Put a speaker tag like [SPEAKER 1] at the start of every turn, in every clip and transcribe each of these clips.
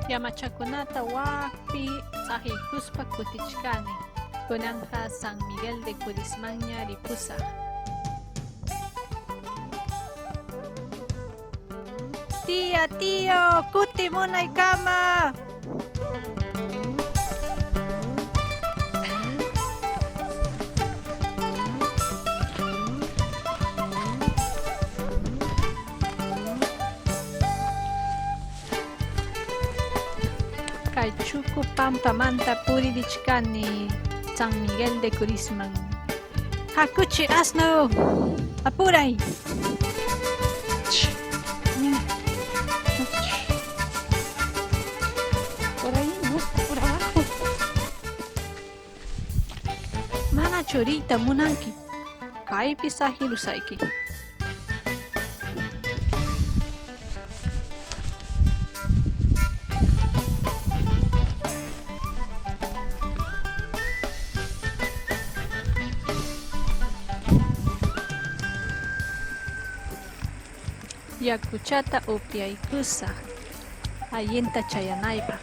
[SPEAKER 1] Yamachakunata wakpi saqikuspa kutichkani. Kunanja San Miguel de Curismaña ripusa. Tía, tío, kutimunaykama. Kay chuku pampamanta puririchkani San Miguel de Curisman. Hakuchi asno, apuray. Por ahí, no, por abajo. Mana chorita munanki. Kaypi sahilusayki. Yakuchata upyaykusa allinta chayanaypaq.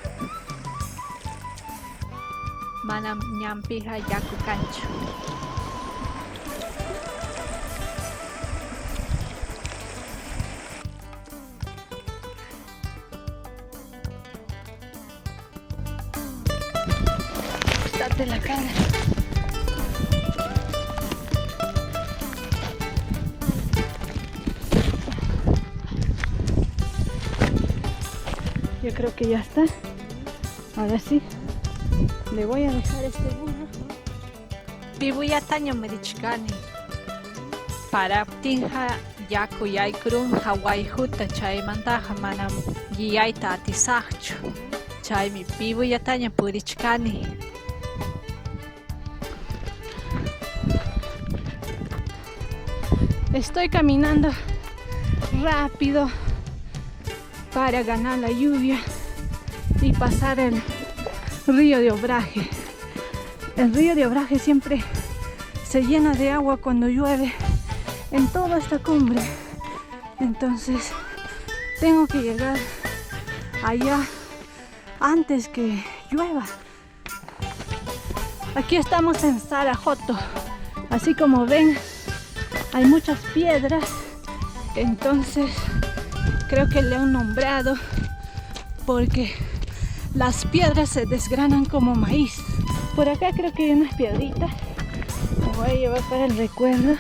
[SPEAKER 1] Manam ñampiqa yaku kanchu. Date la cara. Yo creo que ya está. Ahora sí, le voy a dejar este burro. Pibuyataño medichkani. Paraptinja yaku yaykurun Hawaii huta chaymantaja manam yiyayta atisaqchu. Chaymi pibuyataño purichkani. Estoy caminando rápido para ganar la lluvia y pasar el río de Obraje. El río de Obraje siempre se llena de agua cuando llueve en toda esta cumbre. Entonces tengo que llegar allá antes que llueva. Aquí estamos en Sarajoto. Así como ven, hay muchas piedras. Entonces creo que le han nombrado porque las piedras se desgranan como maíz. Por acá creo que hay unas piedritas. Me voy a llevar para el recuerdo.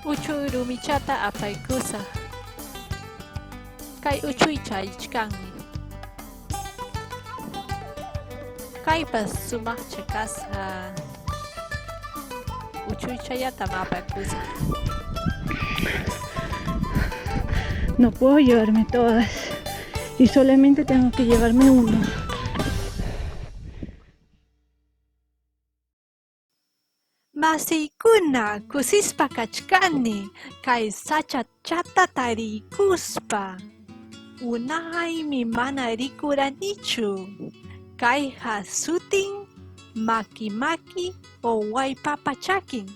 [SPEAKER 1] Uchurumichata apaykusa. Kay uchuy chaychkanmi. Kaypas sumaq chakasqa. Uchuy chayata apaykusa. No puedo llevarme todas y solamente tengo que llevarme uno. Masiykuna kusispa kachkani kay sachachata tarikuspa. Unaymi mana rikuranichu. Kayqa sutin maki maki o waypapa chakin.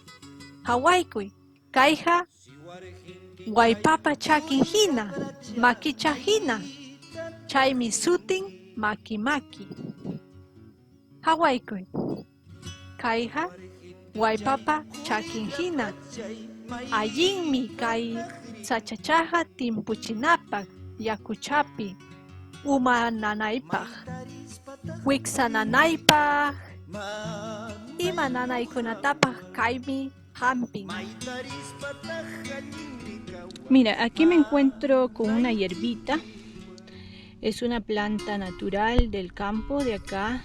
[SPEAKER 1] Hawaykuy, kayqa waypapa chakin hina, makicha hina. Chaymi sutin maki maki. Hawaykuy, kayqa waypapa chakin hina. Allinmi kay sachachaqa timpuchinapaq yakuchapi uma nanaypaq, wiksa nanaypaq, ima nanaykunatapaq kaymi hampin. Mira, aquí me encuentro con una hierbita. Es una planta natural del campo de acá,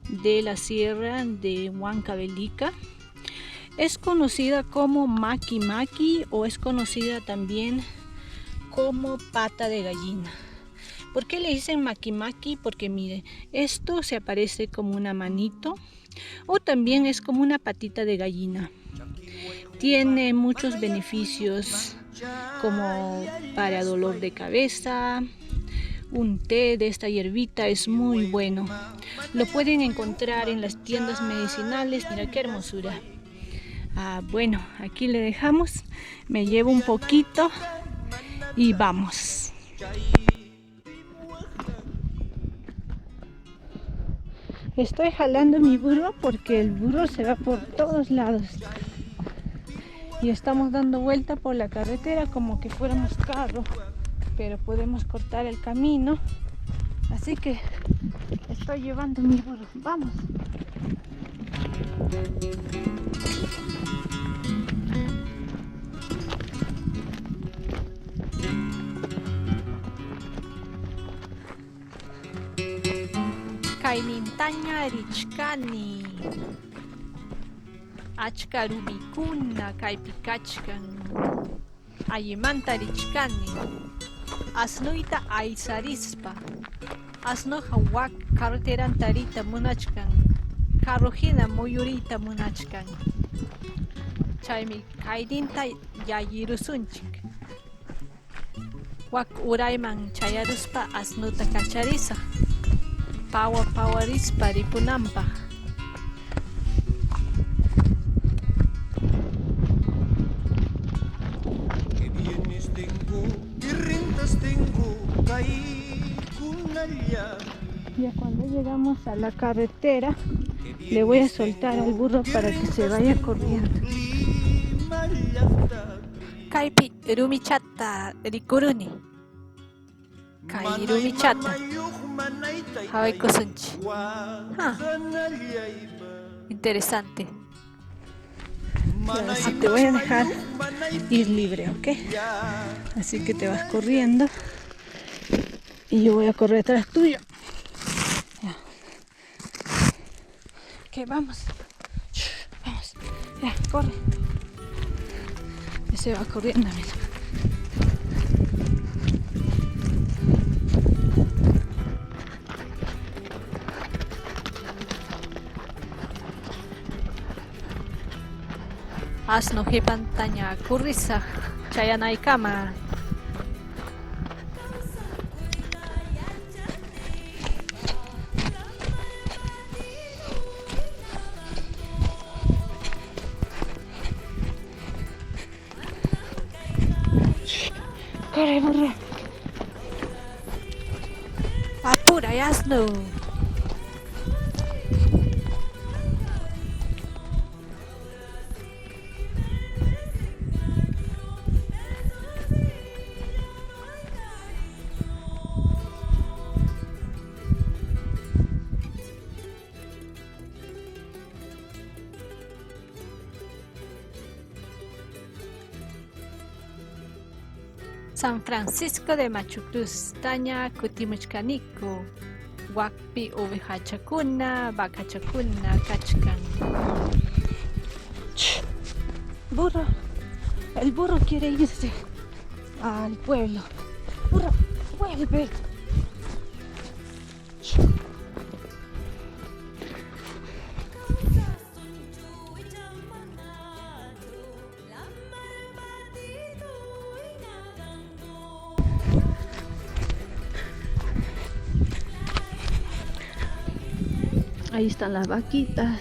[SPEAKER 1] de la sierra de Huancavelica. Es conocida como maki maki o es conocida también como pata de gallina. ¿Por qué le dicen maki maki? Porque mire, esto se aparece como una manito o también es como una patita de gallina. Tiene muchos beneficios como para dolor de cabeza. Un té de esta hierbita es muy bueno. Lo pueden encontrar en las tiendas medicinales. Mira qué hermosura. Bueno, aquí le dejamos. Me llevo un poquito y vamos. Estoy jalando mi burro porque el burro se va por todos lados. Y estamos dando vuelta por la carretera como que fuéramos carro. Pero podemos cortar el camino. Así que estoy llevando mi burro. ¡Vamos! Kaynintaña richkani. Achka rumikuna kaypi kachkan. Allimanta richkani. Asnuyta aysarispa. Asnuqa wak carreterantarita munachkan. Carrojina muyurita munachkan. Chaymi kaydinta yayirusunchik. Wak urayman chayaruspa asnuta kacharisaq. Pawarispa ripunanpaq.
[SPEAKER 2] Que bienes tengo, que rentas tengo, kaykunalla.
[SPEAKER 1] Ya cuando llegamos a la carretera, le voy a soltar al burro para que se vaya corriendo. Kaypi rumichata rikuruni. Kay rumichata hawaykusunchik. Interesante. Pero así te voy a dejar ir libre, ¿ok? Así que te vas corriendo y yo voy a correr atrás tuyo. Ya. Ok, vamos. Vamos. Ya, corre. Ya se va corriendo, mira. Asno hipantaña kurrisaq chayanaykama. Corre, burro. Apura, asno. San Francisco de Machucruz, taña kutimuchkaniku. Wakpi ovejachakuna, vacachakuna, kachkan. Burro, el burro quiere irse al pueblo. Burro, vuelve. Ahí están las vaquitas.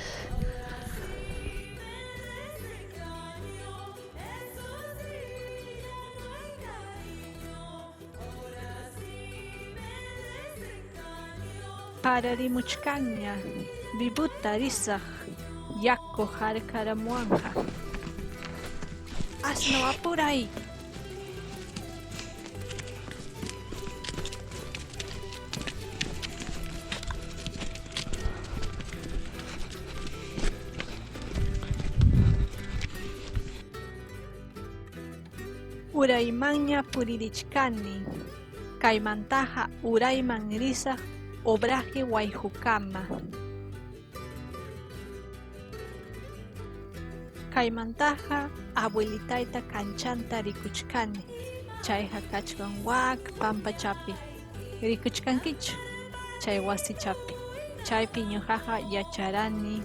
[SPEAKER 1] Pararimuchkaña, vibuta risaq, yakku harkaramuanja. Asno, apura ahí. Uraymanña puririchkani, kaymantaqa urayman risaq obraje wayqukama. Kaymantaqa abuelitayta kanchanta rikuchkani, chayqa kachkan wak pampachapi. Rikuchkankichu chay wasichapi. Chaypi ñuqaqa yacharani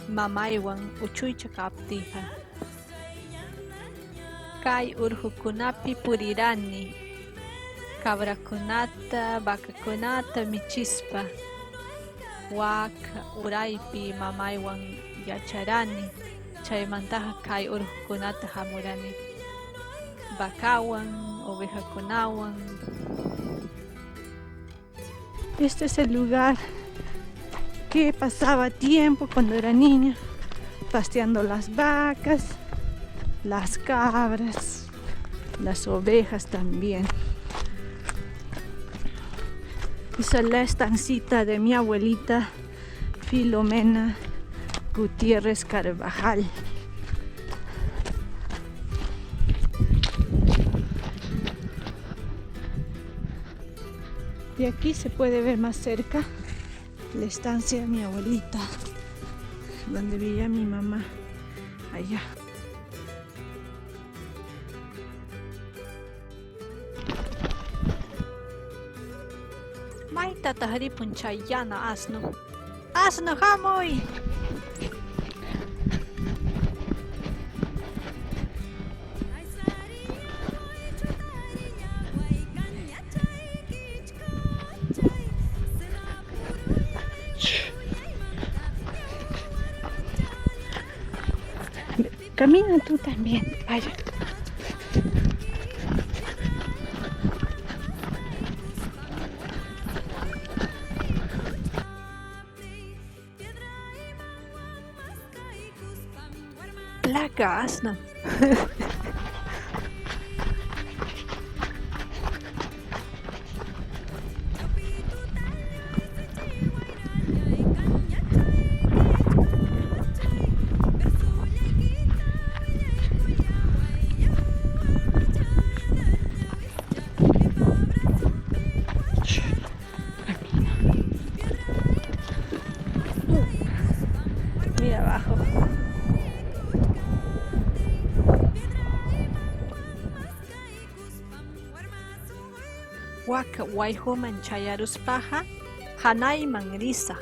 [SPEAKER 1] mamaywan uchuycha kaptiqa. Kay urqukunapi purirani, cabrakunata, vacakunata michispa, wak uraypi mamaywan yacharani, chaymantaqa kay urqukunata hamurani, vacawan, ovejakunawan. Este es el lugar que pasaba tiempo cuando era niña pasteando las vacas, las cabras, las ovejas también. Esa es la estancita de mi abuelita Filomena Gutiérrez Carvajal. Y aquí se puede ver más cerca la estancia de mi abuelita, donde vivía mi mamá, allá. Maita tahari punchayana asno. Asno hamoy. Camina tú también, vaya. Placas, ¿no? Mira abajo. Wak wayhuman chayaruspaja hanayman risaq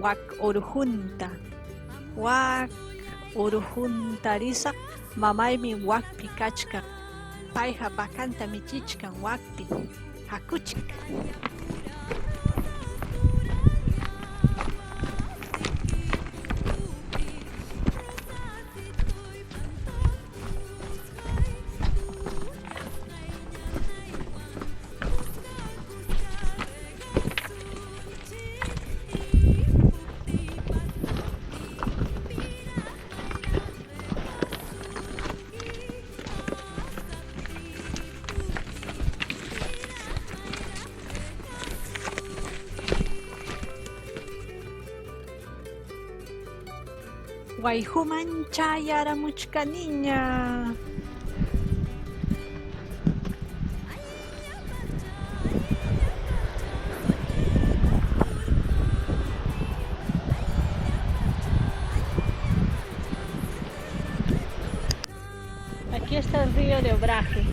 [SPEAKER 1] wak urujunta. Wak urujunta risaq mamaymi wakpi kachkan. Payqa pakanta michichkan wakpi hakuchik. Wayhuman chayaramuchka niña. Aquí está el río de Obraje.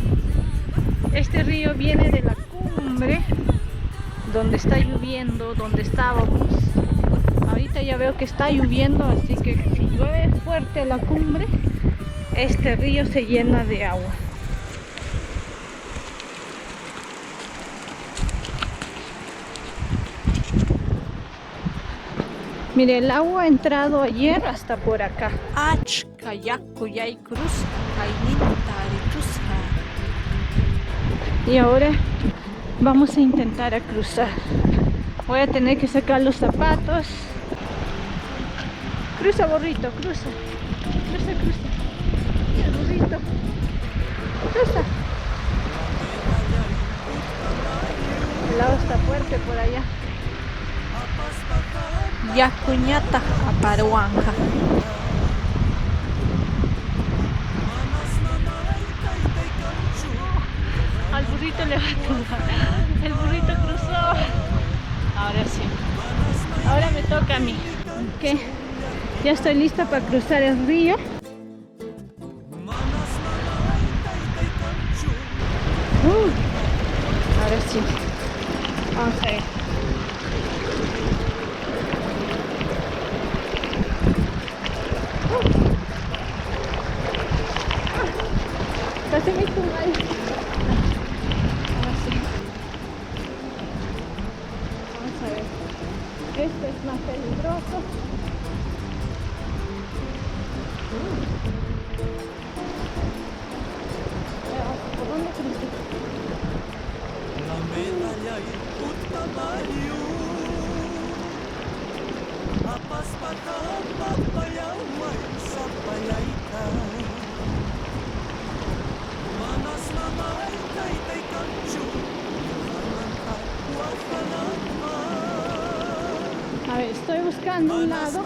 [SPEAKER 1] Este río viene de la cumbre donde está lloviendo, donde estábamos. Ahorita ya veo que está lloviendo, así que si llueve fuerte la cumbre, este río se llena de agua. Mire, el agua ha entrado ayer hasta por acá. Y ahora vamos a intentar a cruzar. Voy a tener que sacar los zapatos. Cruza, burrito, cruza. Cruza, cruza. Mira, burrito. Cruza. El agua está fuerte por allá. Yakuñata aparuanja. Al burrito le va a tomar. El burrito cruzó. Ahora sí. Ahora me toca a mí. ¿Ok? Ya estoy lista para cruzar el río. Ahora sí. Vamos a ver. Casi me tumbé. Ahora sí. Vamos a ver. Este es más peligroso. ¿Por dónde cruzo?
[SPEAKER 2] La medalla y puta Mario.
[SPEAKER 1] A ver, estoy buscando un lado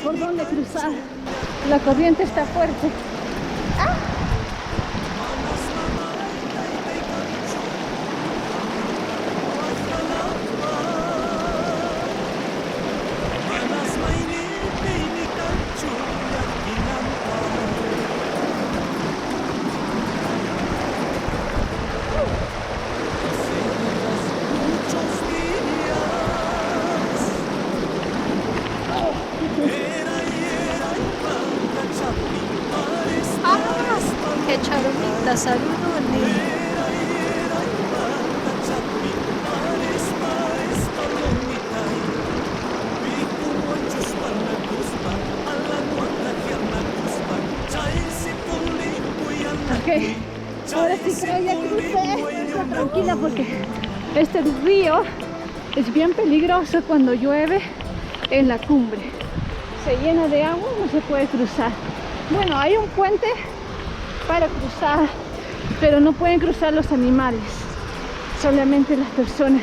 [SPEAKER 1] por donde cruzar. La corriente está fuerte. ¡Ah! ¡Qué charolita! ¡Saludos! Ok, ahora sí creo ya crucé. Estoy tranquila porque este río es bien peligroso cuando llueve en la cumbre. Se llena de agua y no se puede cruzar. Bueno, hay un puente para cruzar, pero no pueden cruzar los animales, solamente las personas.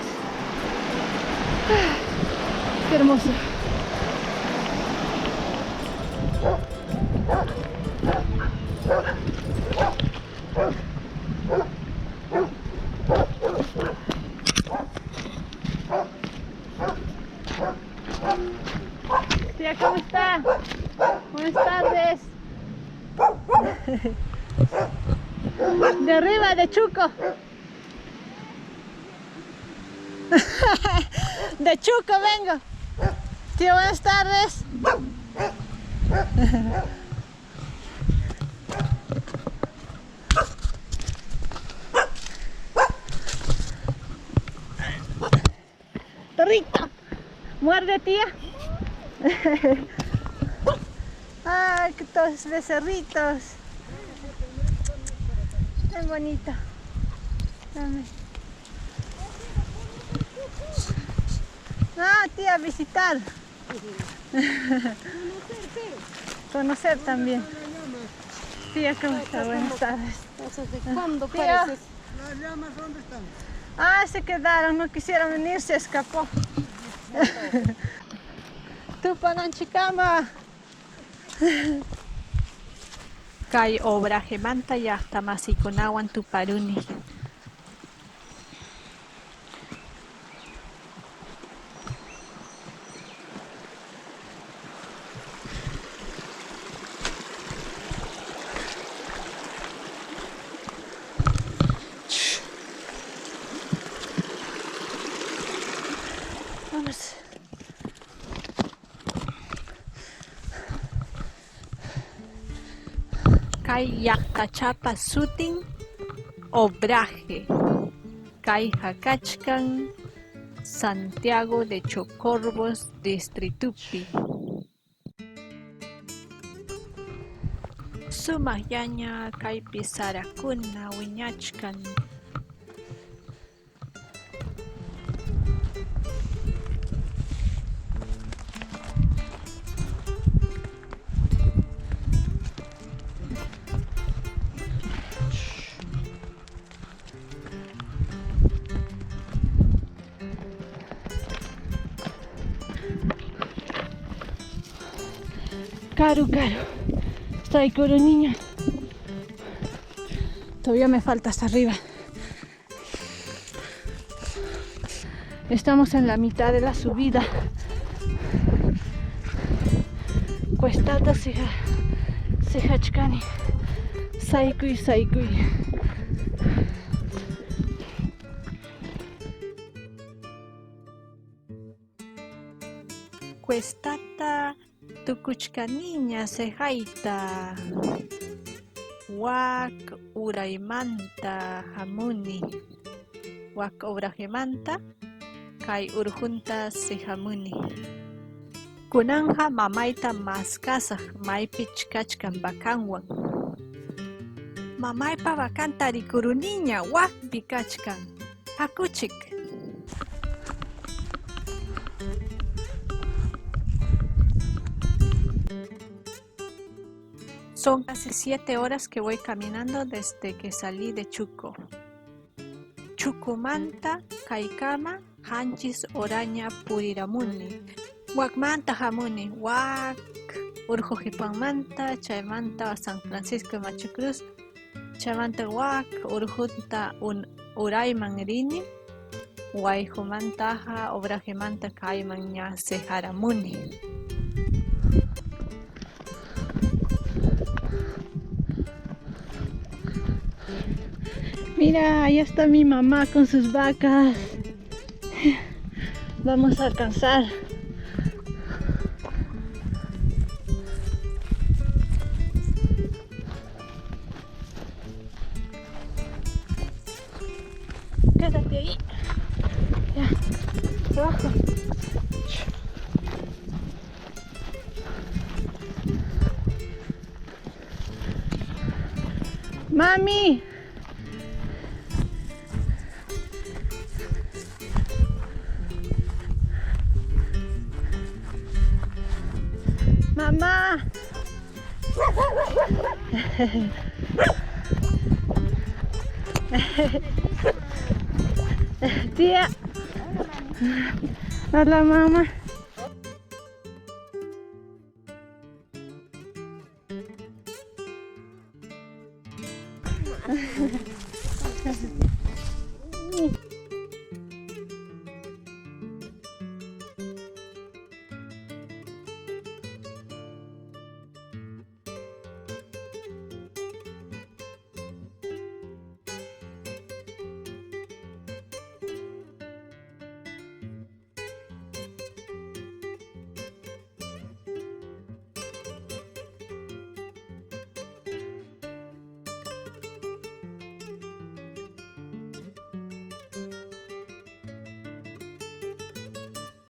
[SPEAKER 1] Qué hermoso. Tía, ¿cómo está? Buenas tardes. De arriba, de Chuco. De Chuco vengo. Tío, buenas tardes. Torrito, muerde, tía. Ay, que todos becerritos. Qué bonito. Dame. Ah, tía, visitar. Conocer también. Tía, ¿cómo está? Buenas tardes.
[SPEAKER 3] ¿Cuándo
[SPEAKER 1] Tía.
[SPEAKER 3] pareces?
[SPEAKER 2] ¿Las llamas dónde están?
[SPEAKER 1] Ah, se quedaron, no quisieron venir, se escapó. Tú Pananchikama. Kay obrajemanta llaqtamasikunawan tuparuni. Vamos. Kay llaqtachapa sutin Obraje. Kay hakachkan Santiago de Chocorvos distritupi. Sumaq yaña kaypi sarakuna wiñachkan. Caro. Estoy con niña. Todavía me falta hasta arriba. Estamos en la mitad de la subida. Cuestata Sehachkani. Saikuy. Cuestata Tukuchkaniña Sejaita. Wak uraymanta hamuni. Wak obrajemanta kay urjunta sehamuni. Kunanja mamayta maskasaq maypi chkachkan bakanwan. Mamaypa bakanta rikuruniña wakpi kachkan. Hakuchik. Son casi 7 horas que voy caminando desde que salí de Chuco. Chucumanta, Kaikama, Hanchis Oraña Puriramuni. Wakmanta hamuni, wak urhujipanmanta, chaymanta San Francisco Machu Cruz, chaymanta wak urjunta urayman rini, wayhumantaja obrajemanta kayman ña sejaramuni. Mira, ahí está mi mamá con sus vacas. Vamos a alcanzar. Quédate ahí. Ya, abajo. Mami. Mamá. Tía. Hola, mamá.